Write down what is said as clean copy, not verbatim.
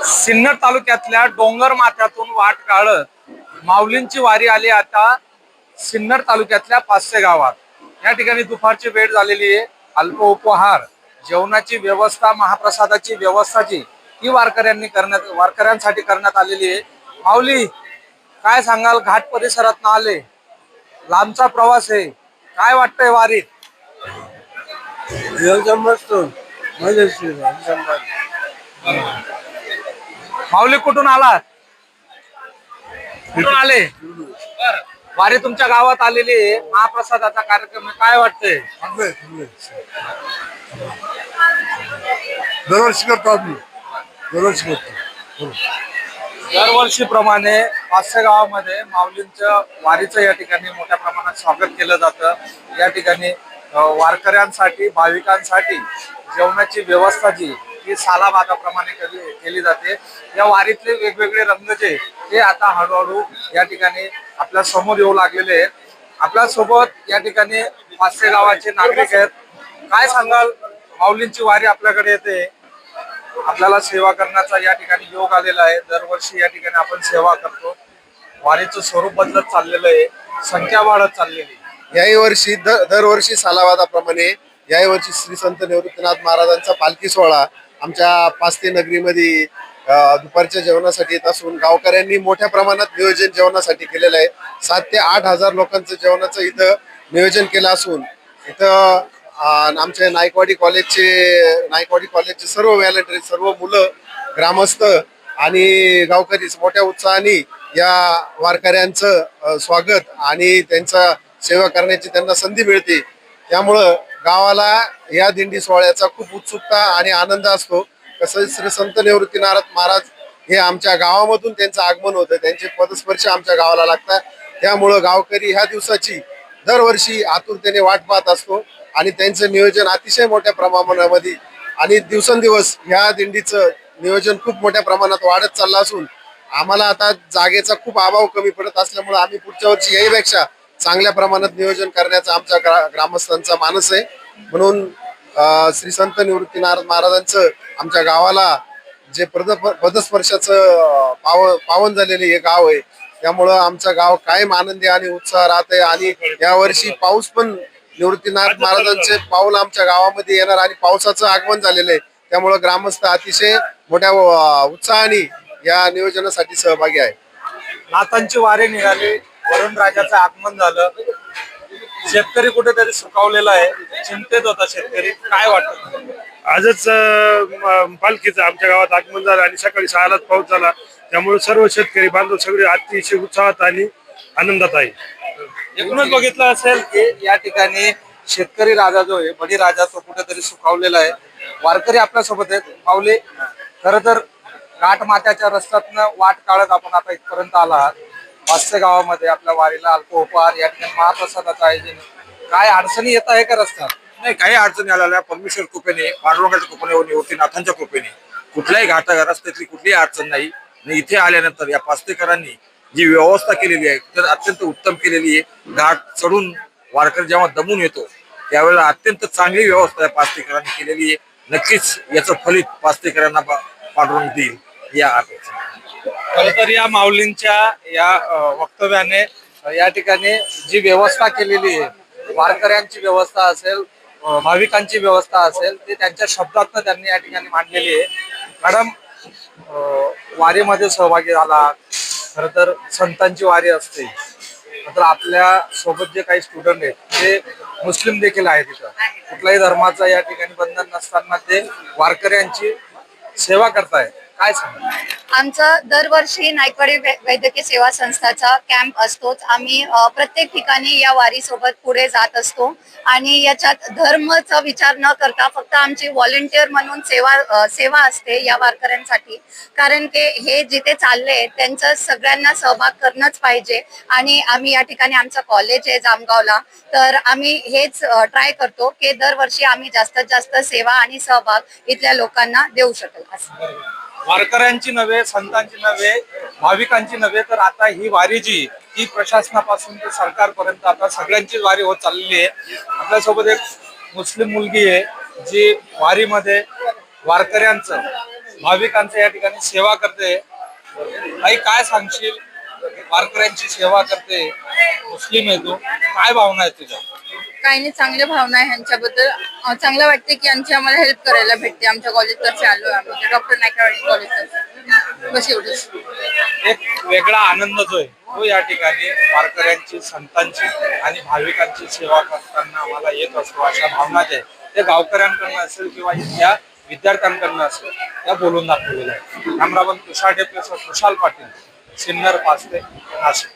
सिन्नर तालुक्यातल्या डोंगर माथ्यातून वाट काढत माऊलींची वारी आली आता सिन्नर तालुक्यातल्या पाचसे गावात. या ठिकाणी दुपारची वेळ झालेली आहे. अल्प उपहार, जेवणाची व्यवस्था, महाप्रसादाची व्यवस्था जी ही वारकऱ्यांसाठी करण्यात आलेली आहे. माऊली, काय सांगाल? घाट परिसरात आले, लांबचा प्रवास आहे, काय वाटतंय वारीत? एकदम मस्त मजेशीर एकदम. माऊली, कुठून आला? कुठून आले? वारी तुमच्या गावात आलेली आहे, महाप्रसादाचा कार्यक्रम आहे, काय वाटतंय? दरवर्षी करतो आम्ही, दरवर्षी करतो. दरवर्षीप्रमाणे पाचशे गावामध्ये माऊलींच्या वारीचं या ठिकाणी मोठ्या प्रमाणात स्वागत केलं जातं. या ठिकाणी वारकऱ्यांसाठी, भाविकांसाठी जेवणाची व्यवस्था जी ही सालाबादाप्रमाणे केली जाते. या वारीतले वेगवेगळे रंग जे ते आता हळूहळू या ठिकाणी आपल्या समोर येऊ लागलेले आहेत. आपल्या सोबत या ठिकाणी पाचशे गावाचे नागरिक आहेत. काय सांगाल? माऊलींची वारी आपल्याकडे येते, आपल्याला सेवा करण्याचा या ठिकाणी योग आलेला आहे. दरवर्षी या ठिकाणी आपण सेवा करतो. वारीचं स्वरूप बदलत चाललेलं आहे, संख्या वाढत चाललेली आहे. याही वर्षी दरवर्षी सालावादाप्रमाणे याही वर्षी श्री संत निवृत्तीनाथ महाराजांचा पालखी सोहळा आमच्या पाचते नगरीमध्ये दुपारच्या जेवणासाठी येत असून गावकऱ्यांनी मोठ्या प्रमाणात नियोजन जेवणासाठी केलेलं आहे. 7 ते 8 हजार लोकांचं जेवणाचं इथं नियोजन केलं असून इथं आमच्या नायकवाडी कॉलेजचे सर्व व्हॉलंटियर, सर्व मुलं, ग्रामस्थ आणि गावकरी मोठ्या उत्साहाने या वारकऱ्यांचं स्वागत आणि त्यांचा सेवा करण्याची त्यांना संधी मिळते. त्यामुळं गावाला या दिंडी सोहळ्याचा खूप उत्सुकता आणि आनंद असतो. कसं श्री संत निवृत्तीनाथ महाराज हे आमच्या गावामधून त्यांचं आगमन होतं, त्यांचे पदस्पर्श आमच्या गावाला लागतात. त्यामुळं गावकरी ह्या दिवसाची दरवर्षी आतुरतेने वाट पाहत असतो आणि त्यांचं नियोजन अतिशय मोठ्या प्रमाणामध्ये आणि दिवसेंदिवस ह्या दिंडीचं नियोजन खूप मोठ्या प्रमाणात वाढत चाललं असून आम्हाला आता जागेचा खूप अभाव कमी पडत असल्यामुळे आम्ही पुढच्या वर्षी याहीपेक्षा चांगल्या प्रमाणात नियोजन करण्याचा आमच्या ग्रामस्थांचा मानस आहे. म्हणून श्री संत निवृत्तीनाथ महाराजांचं आमच्या गावाला जे पदस्पर्शाचं पावन झालेले हे गाव आहे, त्यामुळं आमचं गाव कायम आनंदी आणि उत्साह राहत आहे. आणि यावर्षी पाऊस पण निवृत्तीनाथ महाराजांचे पाऊल आमच्या गावामध्ये येणार आणि पावसाचं आगमन झालेलं आहे. त्यामुळं ग्रामस्थ अतिशय मोठ्या उत्साहाने या नियोजनासाठी सहभागी आहे. नाथांची वारी निघाली, वरुण राजाचं आगमन झालं, शेतकरी कुठेतरी सुखावलेला आहे, चिंतेत होता शेतकरी. काय वाटत? आजच पालखीचं आमच्या गावात आगमन झालं आणि सकाळी 6लाच पाऊस झाला. त्यामुळे सर्व शेतकरी बांधव सगळे अतिशय उत्साहात आणि आनंदात आहे. एकूणच बघितलं असेल की या ठिकाणी शेतकरी राजा जो आहे, बळी राजा, तो कुठेतरी सुखावलेला आहे. वारकरी आपल्या सोबत आहेत. पावले, खर तर घाट माथ्याच्या रस्त्यातनं वाट काढत आपण आता इथपर्यंत आला आहात. पाचशे गावामध्ये आपल्या वारीला अल्प उपहार, या ठिकाणी महाप्रसादाचं आयोजन. काय अडचणी येत आहे का रस्त्यात? नाही, काही अडचणी आलेल्या परमेश्वर कृपेने, पांडुरंगाच्या कृपेने व निवृत्तीनाथांच्या कृपेने कुठल्याही रस्त्यातली कुठलीही अडचण नाही. आणि इथे आल्यानंतर या पाचतेकरांनी जी व्यवस्था केलेली आहे तर अत्यंत उत्तम केलेली आहे. घाट चढून वारकरी जेव्हा दमून येतो त्यावेळेला अत्यंत चांगली व्यवस्था या पाचतेकरांनी केलेली आहे. नक्कीच याचं फलित पाचतेकरांना पांडुरंग देईल या अपेक्षा. खरं तर या माऊलींच्या या वक्तव्याने या ठिकाणी जी व्यवस्था केलेली आहे, वारकऱ्यांची व्यवस्था असेल, भाविकांची व्यवस्था असेल, ते त्यांच्या शब्दातनं त्यांनी या ठिकाणी मांडलेली आहे. मॅडम, वारीमध्ये सहभागी झाला, खरं तर संतांची वारी असते, तर आपल्या सोबत जे काही स्टुडंट आहेत ते मुस्लिम देखील आहेत. तिथं कुठल्याही धर्माचं या ठिकाणी बंधन नसताना ते वारकऱ्यांची सेवा करतायत. काय सांगा? आमचं दरवर्षी नायकवाडी वैद्यकीय सेवा संस्थाचा कॅम्प असतोच. आम्ही प्रत्येक ठिकाणी या वारीसोबत पुढे जात असतो आणि याच्यात धर्मचा विचार न करता फक्त आमची व्हॉलेंटियर म्हणून सेवा असते या वारकऱ्यांसाठी. कारण की हे जिथे चालले त्यांचं सगळ्यांना सहभाग करणंच पाहिजे. आणि आम्ही या ठिकाणी आमचं कॉलेज आहे जामगावला, तर आम्ही हेच ट्राय करतो की दरवर्षी आम्ही जास्तीत जास्त सेवा आणि सहभाग इथल्या लोकांना देऊ शकेल असं. वारकऱ्यांची नव्हे, संतांची नव्हे, भाविकांची नव्हे, तर आता ही वारी जी ही प्रशासनापासून ते सरकारपर्यंत आता सगळ्यांचीच वारी होत चाललेली आहे. आपल्यासोबत एक मुस्लिम मुलगी आहे जी वारीमध्ये वारकऱ्यांचं भाविकांचं या ठिकाणी सेवा करते. आई काय सांगशील, वारकऱ्यांची सेवा करते, मुस्लिम आहे तू, काय भावना आहे तुझ्या? काही नाही, चांगल्या भावना आहे ह्यांच्याबद्दल. चांगलं वाटते की यांची आम्हाला हेल्प करायला भेटते. आमच्या कॉलेजतर्फे आलोय आम्ही, डॉक्टर नायकवाडी कॉलेजतर्फे. बस एवढंच. एक वेगळा आनंद जो आहे तो या ठिकाणी वारकऱ्यांची, संतांची आणि भाविकांची सेवा करताना आम्हाला येत असतो. अशा भावना जे आहे ते गावकऱ्यांकडनं असेल किंवा इथल्या विद्यार्थ्यांकडनं असेल त्या बोलून दाखवलेल्या आहेत. कॅमेरामन तुषार डेप्लेसह खुशाल पाटील, सिन्नर पाचते, नाशिक.